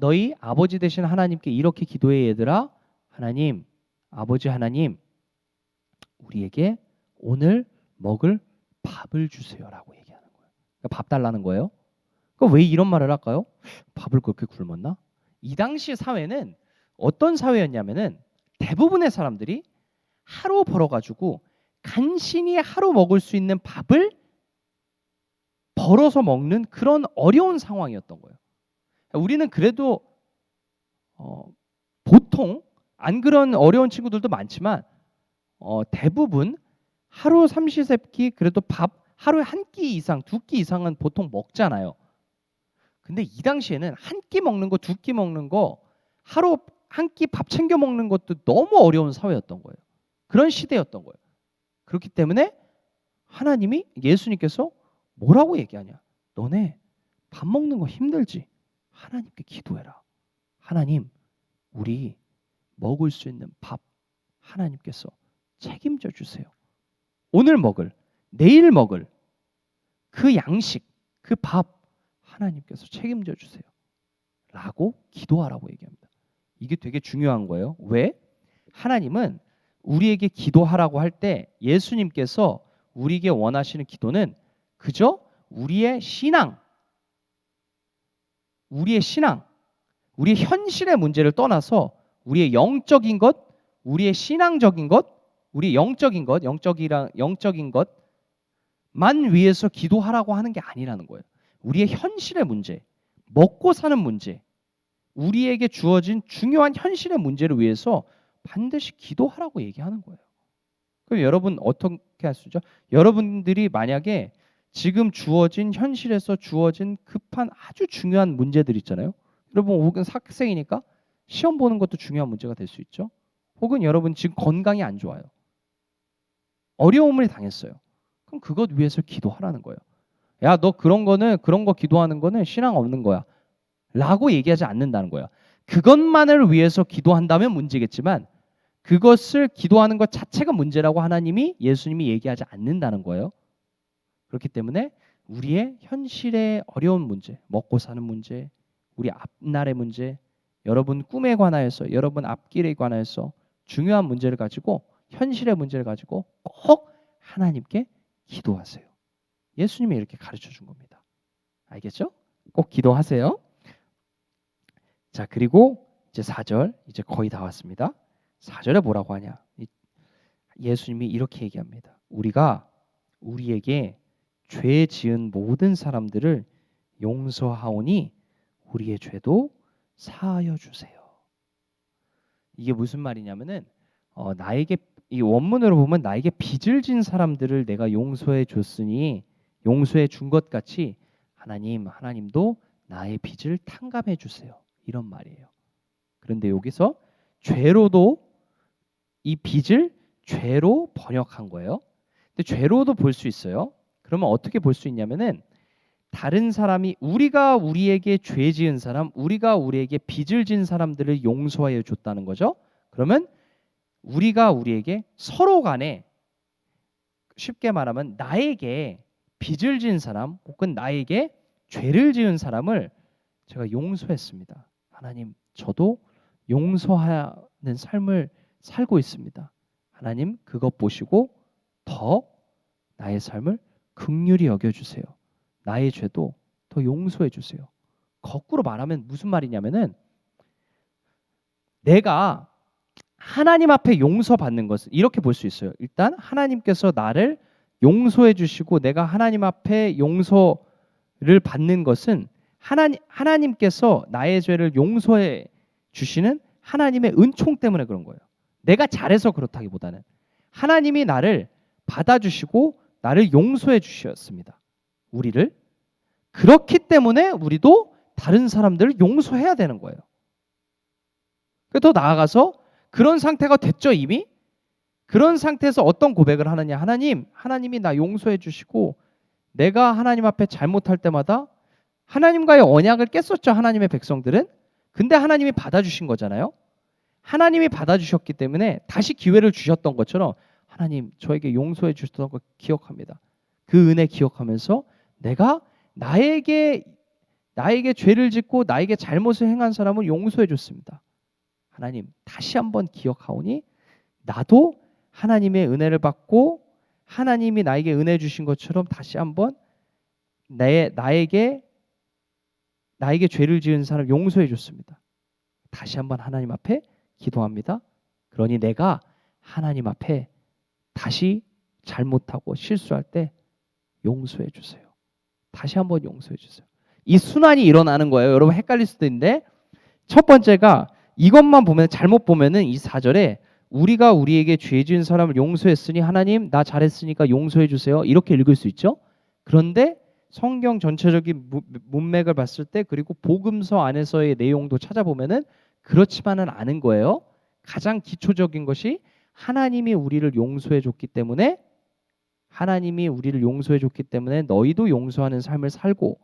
너희 아버지 되신 하나님께 이렇게 기도해 얘들아. 하나님, 아버지 하나님, 우리에게 오늘 먹을 밥을 주세요라고 얘기하는 거예요. 그러니까 밥 달라는 거예요. 그러니까 왜 이런 말을 할까요? 밥을 그렇게 굶었나? 이 당시 사회는 어떤 사회였냐면은 대부분의 사람들이 하루 벌어가지고 간신히 하루 먹을 수 있는 밥을 벌어서 먹는 그런 어려운 상황이었던 거예요. 우리는 그래도 보통 안 그런 어려운 친구들도 많지만 대부분 하루 삼시세끼 그래도 밥 하루에 한 끼 이상, 두 끼 이상은 보통 먹잖아요. 근데 이 당시에는 한 끼 먹는 거, 두 끼 먹는 거, 하루 한 끼 밥 챙겨 먹는 것도 너무 어려운 사회였던 거예요. 그런 시대였던 거예요. 그렇기 때문에 하나님이, 예수님께서 뭐라고 얘기하냐? 너네 밥 먹는 거 힘들지? 하나님께 기도해라. 하나님, 우리 먹을 수 있는 밥 하나님께서 책임져 주세요. 오늘 먹을, 내일 먹을 그 양식, 그 밥 하나님께서 책임져 주세요. 라고 기도하라고 얘기합니다. 이게 되게 중요한 거예요. 왜? 하나님은 우리에게 기도하라고 할 때 예수님께서 우리에게 원하시는 기도는 그저 우리의 신앙, 우리의 현실의 문제를 떠나서 우리의 영적인 것, 우리의 신앙적인 것, 우리의 영적인 것만 위해서 기도하라고 하는 게 아니라는 거예요. 우리의 현실의 문제, 먹고 사는 문제, 우리에게 주어진 중요한 현실의 문제를 위해서 반드시 기도하라고 얘기하는 거예요. 그럼 여러분 어떻게 할 수 있죠? 여러분들이 만약에 지금 주어진 현실에서 주어진 급한 아주 중요한 문제들 있잖아요. 여러분 혹은 학생이니까 시험 보는 것도 중요한 문제가 될 수 있죠. 혹은 여러분 지금 건강이 안 좋아요. 어려움을 당했어요. 그럼 그것 위해서 기도하라는 거예요. 야, 너 그런 거 기도하는 거는 신앙 없는 거야. 라고 얘기하지 않는다는 거예요. 그것만을 위해서 기도한다면 문제겠지만 그것을 기도하는 것 자체가 문제라고 예수님이 얘기하지 않는다는 거예요. 그렇기 때문에 우리의 현실의 어려운 문제, 먹고 사는 문제, 우리 앞날의 문제, 여러분 꿈에 관하여서, 여러분 앞길에 관하여서 중요한 문제를 가지고 현실의 문제를 가지고 꼭 하나님께 기도하세요. 예수님이 이렇게 가르쳐 준 겁니다. 알겠죠? 꼭 기도하세요. 자, 그리고 이제 4절 이제 거의 다 왔습니다. 4절에 뭐라고 하냐? 예수님이 이렇게 얘기합니다. 우리가 우리에게 죄 지은 모든 사람들을 용서하오니 우리의 죄도 사하여 주세요. 이게 무슨 말이냐면은 나에게 이 원문으로 보면 나에게 빚을 진 사람들을 내가 용서해 줬으니 용서해 준 것 같이 하나님도 나의 빚을 탕감해 주세요. 이런 말이에요. 그런데 여기서 죄로도 이 빚을 죄로 번역한 거예요. 근데 죄로도 볼 수 있어요. 그러면 어떻게 볼 수 있냐면은 다른 사람이 우리가 우리에게 죄 지은 사람, 우리가 우리에게 빚을 진 사람들을 용서하여 줬다는 거죠. 그러면 우리가 우리에게 서로 간에 쉽게 말하면 나에게 빚을 지은 사람 혹은 나에게 죄를 지은 사람을 제가 용서했습니다. 하나님, 저도 용서하는 삶을 살고 있습니다. 하나님, 그것 보시고 더 나의 삶을 긍휼히 여겨주세요. 나의 죄도 더 용서해 주세요. 거꾸로 말하면 무슨 말이냐면은 내가 하나님 앞에 용서받는 것은 이렇게 볼 수 있어요. 일단 하나님께서 나를 용서해 주시고 내가 하나님 앞에 용서를 받는 것은 하나님께서 나의 죄를 용서해 주시는 하나님의 은총 때문에 그런 거예요. 내가 잘해서 그렇다기보다는 하나님이 나를 받아주시고 나를 용서해 주셨습니다. 우리를. 그렇기 때문에 우리도 다른 사람들을 용서해야 되는 거예요. 더 나아가서 그런 상태가 됐죠, 이미? 그런 상태에서 어떤 고백을 하느냐? 하나님이 나 용서해 주시고 내가 하나님 앞에 잘못할 때마다 하나님과의 언약을 깼었죠, 하나님의 백성들은. 근데 하나님이 받아주신 거잖아요. 하나님이 받아주셨기 때문에 다시 기회를 주셨던 것처럼 하나님, 저에게 용서해 주셨던 거 기억합니다. 그 은혜 기억하면서 내가 나에게 죄를 짓고 나에게 잘못을 행한 사람을 용서해 줬습니다. 하나님, 다시 한번 기억하오니 나도 하나님의 은혜를 받고 하나님이 나에게 은혜 주신 것처럼 다시 한번 나에게 죄를 지은 사람 용서해 줬습니다. 다시 한번 하나님 앞에 기도합니다. 그러니 내가 하나님 앞에 다시 잘못하고 실수할 때 용서해 주세요. 다시 한번 용서해 주세요. 이 순환이 일어나는 거예요. 여러분 헷갈릴 수도 있는데 첫 번째가 이것만 보면 잘못 보면은 이 4절에 우리가 우리에게 죄 지은 사람을 용서했으니 하나님 나 잘했으니까 용서해 주세요. 이렇게 읽을 수 있죠. 그런데 성경 전체적인 문맥을 봤을 때 그리고 복음서 안에서의 내용도 찾아보면은 그렇지만은 않은 거예요. 가장 기초적인 것이 하나님이 우리를 용서해 줬기 때문에 너희도 용서하는 삶을 살고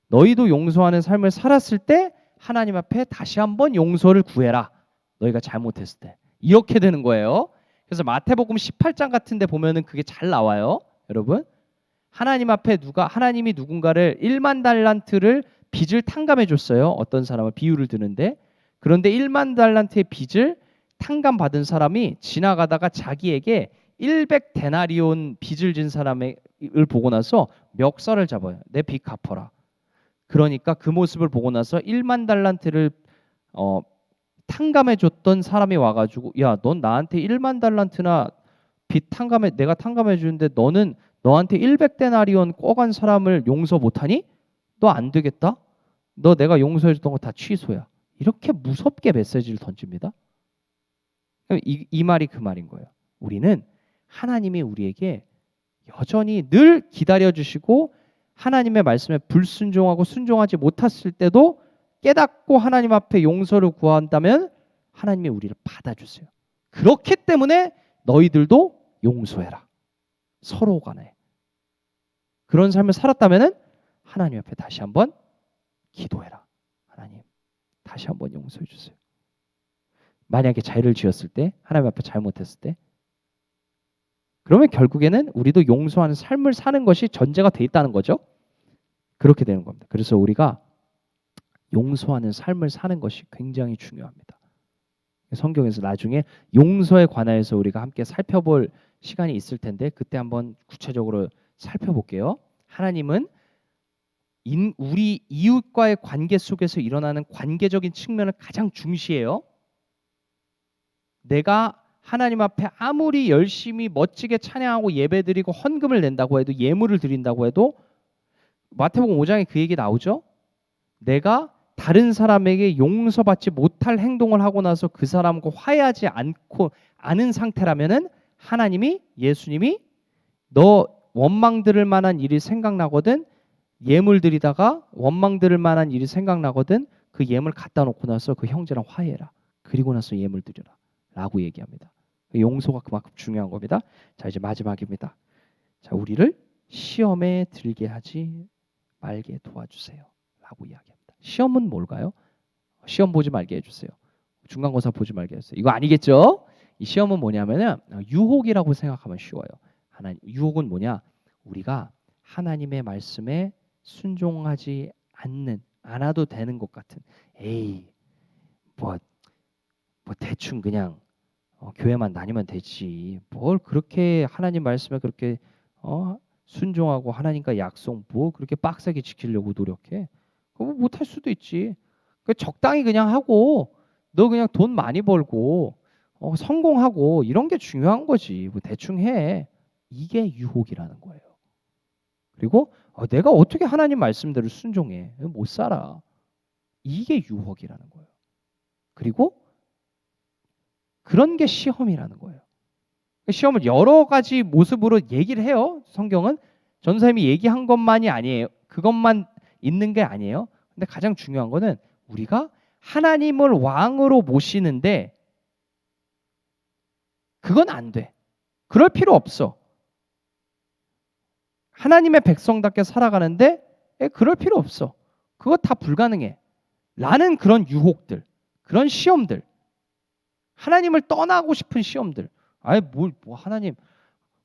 너희도 용서하는 삶을 살았을 때 하나님 앞에 다시 한번 용서를 구해라. 너희가 잘못했을 때. 이렇게 되는 거예요. 그래서 마태복음 18장 같은 데 보면은 그게 잘 나와요. 여러분. 하나님 앞에 하나님이 누군가를 1만 달란트를 빚을 탕감해 줬어요. 어떤 사람은 비유를 드는데, 그런데 1만 달란트의 빚을 탕감 받은 사람이 지나가다가 자기에게 100데나리온 빚을 진 사람을 보고 나서 멱살을 잡아요. 내 빚 갚아라. 그러니까 그 모습을 보고 나서 1만 달란트를 탕감해 줬던 사람이 와가지고, 야, 넌 나한테 1만 달란트나 빚 내가 탕감해 주는데 너는 너한테 100데나리온 꿔간 사람을 용서 못하니? 너 안 되겠다. 너 내가 용서해 줬던 거 다 취소야. 이렇게 무섭게 메시지를 던집니다. 이 말이 그 말인 거예요. 우리는 하나님이 우리에게 여전히 늘 기다려주시고 하나님의 말씀에 불순종하고 순종하지 못했을 때도 깨닫고 하나님 앞에 용서를 구한다면 하나님이 우리를 받아주세요. 그렇기 때문에 너희들도 용서해라. 서로 간에. 그런 삶을 살았다면 하나님 앞에 다시 한번 기도해라. 하나님, 다시 한번 용서해 주세요. 만약에 죄를 지었을 때, 하나님 앞에 잘못했을 때, 그러면 결국에는 우리도 용서하는 삶을 사는 것이 전제가 돼 있다는 거죠. 그렇게 되는 겁니다. 그래서 우리가 용서하는 삶을 사는 것이 굉장히 중요합니다. 성경에서 나중에 용서에 관하여서 우리가 함께 살펴볼 시간이 있을 텐데 그때 한번 구체적으로 살펴볼게요. 하나님은 우리 이웃과의 관계 속에서 일어나는 관계적인 측면을 가장 중시해요. 내가 하나님 앞에 아무리 열심히 멋지게 찬양하고 예배드리고 헌금을 낸다고 해도, 예물을 드린다고 해도, 마태복음 5장에 그 얘기 나오죠. 내가 다른 사람에게 용서받지 못할 행동을 하고 나서 그 사람과 화해하지 않은 상태라면은 하나님이, 예수님이 너 원망 들을 만한 일이 생각나거든, 예물 드리다가 원망 들을 만한 일이 생각나거든, 그 예물 갖다 놓고 나서 그 형제랑 화해해라. 그리고 나서 예물 드려라 라고 얘기합니다. 용서가 그만큼 중요한 겁니다. 자, 이제 마지막입니다. 자, 우리를 시험에 들게 하지 말게 도와주세요 라고 이야기합니다. 시험은 뭘까요? 시험 보지 말게 해주세요. 중간고사 보지 말게 해주세요. 이거 아니겠죠? 이 시험은 뭐냐면은 유혹이라고 생각하면 쉬워요. 유혹은 뭐냐? 우리가 하나님의 말씀에 순종하지 않아도 되는 것 같은, 에이 뭐 대충 그냥 교회만 다니면 되지, 뭘 그렇게 하나님 말씀에 그렇게 순종하고 하나님과 약속 뭐 그렇게 빡세게 지키려고 노력해? 그거 못할 수도 있지. 적당히 그냥 하고 너 그냥 돈 많이 벌고 성공하고 이런 게 중요한 거지. 뭐 대충 해. 이게 유혹이라는 거예요. 그리고 내가 어떻게 하나님 말씀대로 순종해? 못 살아. 이게 유혹이라는 거예요. 그리고 그런 게 시험이라는 거예요. 시험을 여러 가지 모습으로 얘기를 해요. 성경은 전사님이 얘기한 것만이 아니에요. 그것만 있는 게 아니에요. 근데 가장 중요한 거는 우리가 하나님을 왕으로 모시는데 그건 안 돼. 그럴 필요 없어. 하나님의 백성답게 살아가는데 그럴 필요 없어. 그거 다 불가능해. 라는 그런 유혹들, 그런 시험들, 하나님을 떠나고 싶은 시험들. 아이 뭐 하나님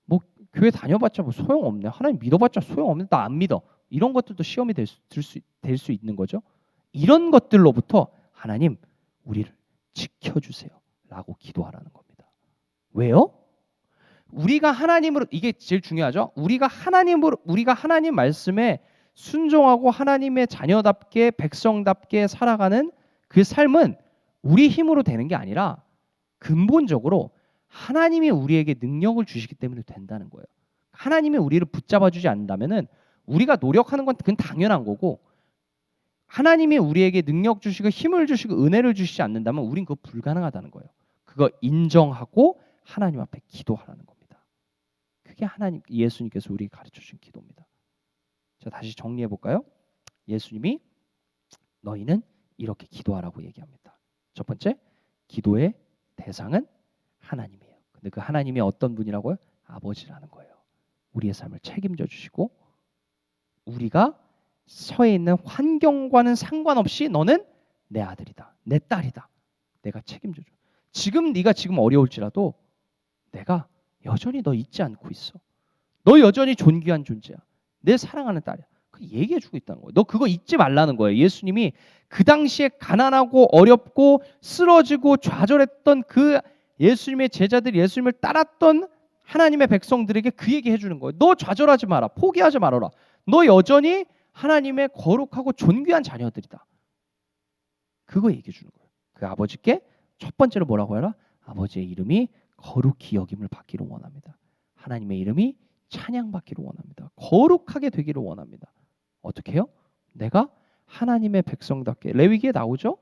뭐 교회 다녀봤자 뭐 소용없네. 하나님 믿어봤자 소용없네. 나 안 믿어. 이런 것들도 시험이 될 수 있는 거죠. 이런 것들로부터 하나님 우리를 지켜주세요 라고 기도하라는 겁니다. 왜요? 우리가 하나님으로, 이게 제일 중요하죠. 우리가 하나님 말씀에 순종하고 하나님의 자녀답게 백성답게 살아가는 그 삶은 우리 힘으로 되는 게 아니라 근본적으로 하나님이 우리에게 능력을 주시기 때문에 된다는 거예요. 하나님이 우리를 붙잡아 주지 않는다면은 우리가 노력하는 건 그건 당연한 거고, 하나님이 우리에게 능력 주시고 힘을 주시고 은혜를 주시지 않는다면 우린 그거 불가능하다는 거예요. 그거 인정하고 하나님 앞에 기도하라는 겁니다. 그게 예수님께서 우리에게 가르쳐 주신 기도입니다. 자, 다시 정리해 볼까요? 예수님이 너희는 이렇게 기도하라고 얘기합니다. 첫 번째, 기도의 대상은 하나님이에요. 근데 그 하나님이 어떤 분이라고요? 아버지라는 거예요. 우리의 삶을 책임져 주시고 우리가 처해 있는 환경과는 상관없이 너는 내 아들이다, 내 딸이다. 내가 책임져 줘. 지금 네가 지금 어려울지라도 내가 여전히 너 잊지 않고 있어. 너 여전히 존귀한 존재야. 내 사랑하는 딸이야. 그 얘기해주고 있다는 거예요. 너 그거 잊지 말라는 거예요. 예수님이 그 당시에 가난하고 어렵고 쓰러지고 좌절했던 그 예수님의 제자들, 예수님을 따랐던 하나님의 백성들에게 그 얘기 해주는 거예요. 너 좌절하지 마라. 포기하지 말아라. 너 여전히 하나님의 거룩하고 존귀한 자녀들이다. 그거 얘기해 주는 거예요. 그 아버지께 첫 번째로 뭐라고 해라? 아버지의 이름이 거룩히 여김을 받기를 원합니다. 하나님의 이름이 찬양받기를 원합니다. 거룩하게 되기를 원합니다. 어떻게 해요? 내가 하나님의 백성답게, 레위기에 나오죠?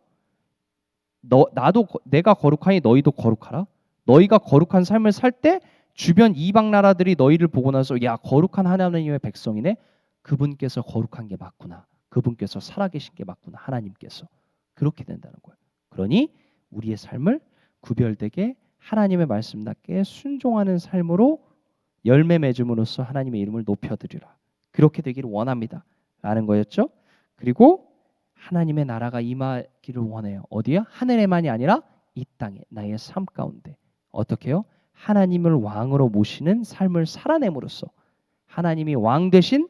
내가 거룩하니 너희도 거룩하라. 너희가 거룩한 삶을 살 때 주변 이방 나라들이 너희를 보고 나서 야, 거룩한 하나님의 백성이네. 그분께서 거룩한 게 맞구나. 그분께서 살아계신 게 맞구나. 하나님께서. 그렇게 된다는 거예요. 그러니 우리의 삶을 구별되게 하나님의 말씀답게 순종하는 삶으로 열매 맺음으로써 하나님의 이름을 높여드리라. 그렇게 되기를 원합니다. 라는 거였죠. 그리고 하나님의 나라가 임하기를 원해요. 어디야? 하늘에만이 아니라 이 땅에, 나의 삶 가운데. 어떻게 해요? 하나님을 왕으로 모시는 삶을 살아냄으로써 하나님이 왕 되신,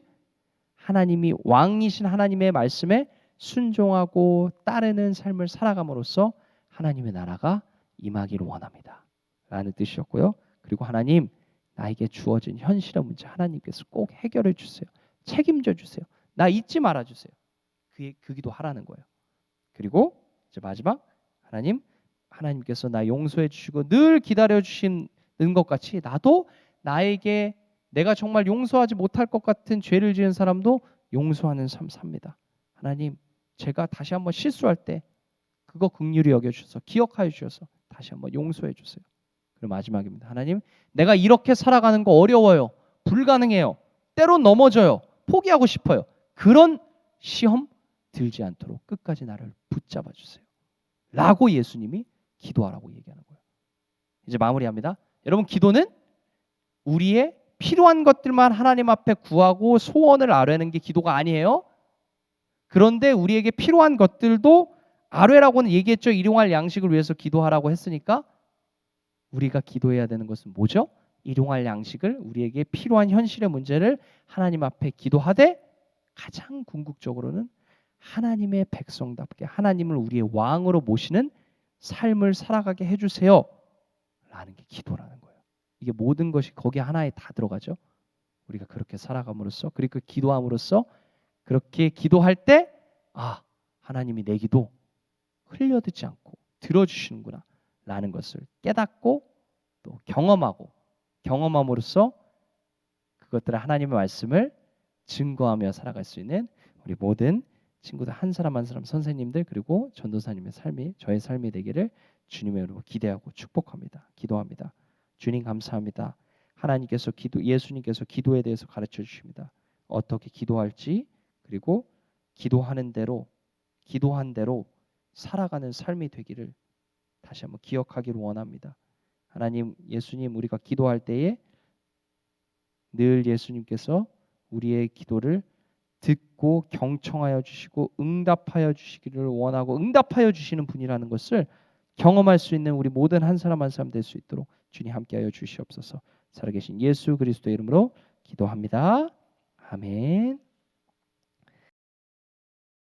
하나님이 왕이신 하나님의 말씀에 순종하고 따르는 삶을 살아감으로써 하나님의 나라가 임하기를 원합니다. 라는 뜻이었고요. 그리고 하나님, 나에게 주어진 현실의 문제 하나님께서 꼭 해결해 주세요. 책임져 주세요. 나 잊지 말아 주세요. 그 기도하라는 거예요. 그리고 이제 마지막, 하나님께서 나 용서해 주시고 늘 기다려 주시는 것 같이 나도 나에게 내가 정말 용서하지 못할 것 같은 죄를 지은 사람도 용서하는 삶 삽니다. 하나님, 제가 다시 한번 실수할 때 그거 긍휼히 여겨 주셔서 기억하여 주셔서 다시 한번 용서해 주세요. 그리고 마지막입니다. 하나님, 내가 이렇게 살아가는 거 어려워요. 불가능해요. 때론 넘어져요. 포기하고 싶어요. 그런 시험 들지 않도록 끝까지 나를 붙잡아 주세요. 라고 예수님이 기도하라고 얘기하는 거예요. 이제 마무리합니다. 여러분, 기도는 우리의 필요한 것들만 하나님 앞에 구하고 소원을 아뢰는 게 기도가 아니에요. 그런데 우리에게 필요한 것들도 아뢰라고는 얘기했죠. 일용할 양식을 위해서 기도하라고 했으니까 우리가 기도해야 되는 것은 뭐죠? 일용할 양식을, 우리에게 필요한 현실의 문제를 하나님 앞에 기도하되 가장 궁극적으로는 하나님의 백성답게 하나님을 우리의 왕으로 모시는 삶을 살아가게 해주세요 라는 게 기도라는 거예요. 이게 모든 것이 거기 하나에 다 들어가죠. 우리가 그렇게 살아감으로써, 그리고 기도함으로써, 그렇게 기도할 때 하나님이 내 기도 흘려듣지 않고 들어주시는구나 라는 것을 깨닫고 또 경험함으로써 그것들을 하나님의 말씀을 증거하며 살아갈 수 있는 우리 모든 친구들 한 사람 한 사람, 선생님들, 그리고 전도사님의 삶이 저의 삶이 되기를 주님의 이름으로 기대하고 축복합니다. 기도합니다. 주님 감사합니다. 하나님께서 예수님께서 기도에 대해서 가르쳐 주십니다. 어떻게 기도할지, 그리고 기도한 대로 살아가는 삶이 되기를 다시 한번 기억하기를 원합니다. 하나님, 예수님, 우리가 기도할 때에 늘 예수님께서 우리의 기도를 듣고 경청하여 주시고 응답하여 주시기를 원하고 응답하여 주시는 분이라는 것을 경험할 수 있는 우리 모든 한 사람 한 사람 될 수 있도록 주님 함께하여 주시옵소서. 살아계신 예수 그리스도의 이름으로 기도합니다. 아멘.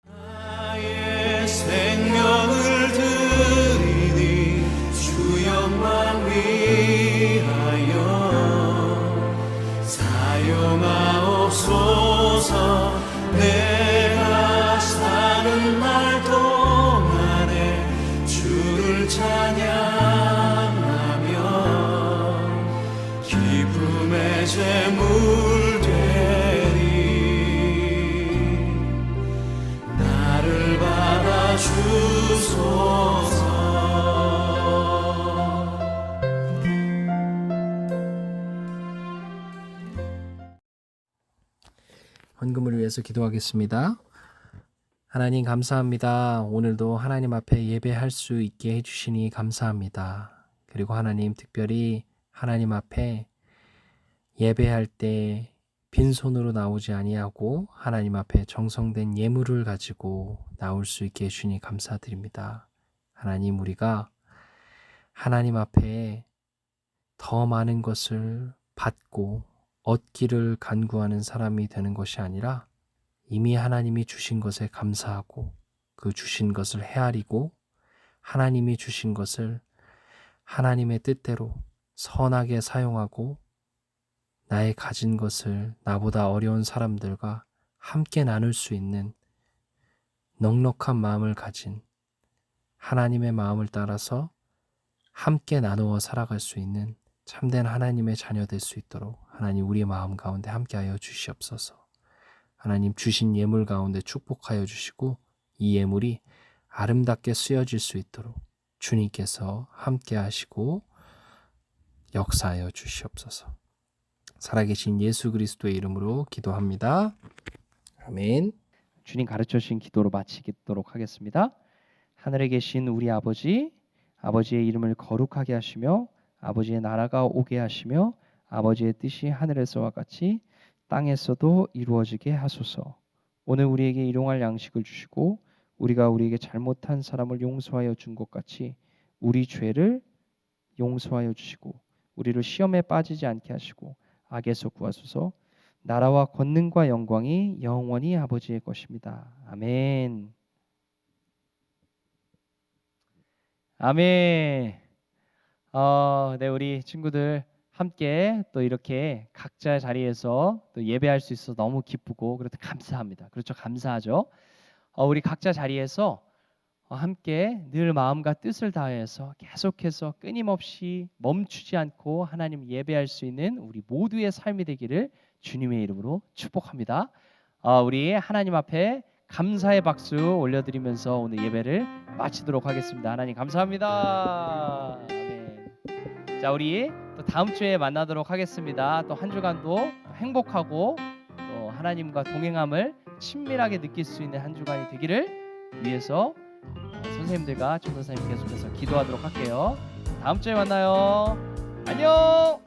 나의 생명을 드리니 주 영광 위하여 사용하옵소서. 내가 사는 날 동안에 주를 찬양하며 기쁨의 제물 되리. 나를 받아 주소서. 헌금을 위해서 기도하겠습니다. 하나님 감사합니다. 오늘도 하나님 앞에 예배할 수 있게 해주시니 감사합니다. 그리고 하나님, 특별히 하나님 앞에 예배할 때 빈손으로 나오지 아니하고 하나님 앞에 정성된 예물을 가지고 나올 수 있게 해주시니 감사드립니다. 하나님, 우리가 하나님 앞에 더 많은 것을 받고 얻기를 간구하는 사람이 되는 것이 아니라 이미 하나님이 주신 것에 감사하고 그 주신 것을 헤아리고 하나님이 주신 것을 하나님의 뜻대로 선하게 사용하고 나의 가진 것을 나보다 어려운 사람들과 함께 나눌 수 있는 넉넉한 마음을 가진 하나님의 마음을 따라서 함께 나누어 살아갈 수 있는 참된 하나님의 자녀 될 수 있도록 하나님 우리의 마음 가운데 함께하여 주시옵소서. 하나님 주신 예물 가운데 축복하여 주시고 이 예물이 아름답게 쓰여질 수 있도록 주님께서 함께하시고 역사하여 주시옵소서. 살아계신 예수 그리스도의 이름으로 기도합니다. 아멘. 주님 가르쳐 주신 기도로 마치도록 하겠습니다. 하늘에 계신 우리 아버지, 아버지의 이름을 거룩하게 하시며 아버지의 나라가 오게 하시며 아버지의 뜻이 하늘에서와 같이 땅에서도 이루어지게 하소서. 오늘 우리에게 일용할 양식을 주시고 우리가 우리에게 잘못한 사람을 용서하여 준 것 같이 우리 죄를 용서하여 주시고 우리를 시험에 빠지지 않게 하시고 악에서 구하소서. 나라와 권능과 영광이 영원히 아버지의 것입니다. 아멘. 아멘. 네, 우리 친구들 함께 또 이렇게 각자 자리에서 또 예배할 수 있어서 너무 기쁘고 그래도 감사합니다. 그렇죠, 감사하죠. 우리 각자 자리에서 함께 늘 마음과 뜻을 다해서 계속해서 끊임없이 멈추지 않고 하나님 예배할 수 있는 우리 모두의 삶이 되기를 주님의 이름으로 축복합니다. 우리 하나님 앞에 감사의 박수 올려드리면서 오늘 예배를 마치도록 하겠습니다. 하나님 감사합니다. 아멘. 자, 우리 또 다음 주에 만나도록 하겠습니다. 또 한 주간도 행복하고 또 하나님과 동행함을 친밀하게 느낄 수 있는 한 주간이 되기를 위해서 선생님들과 전도사님 계속해서 기도하도록 할게요. 다음 주에 만나요. 안녕.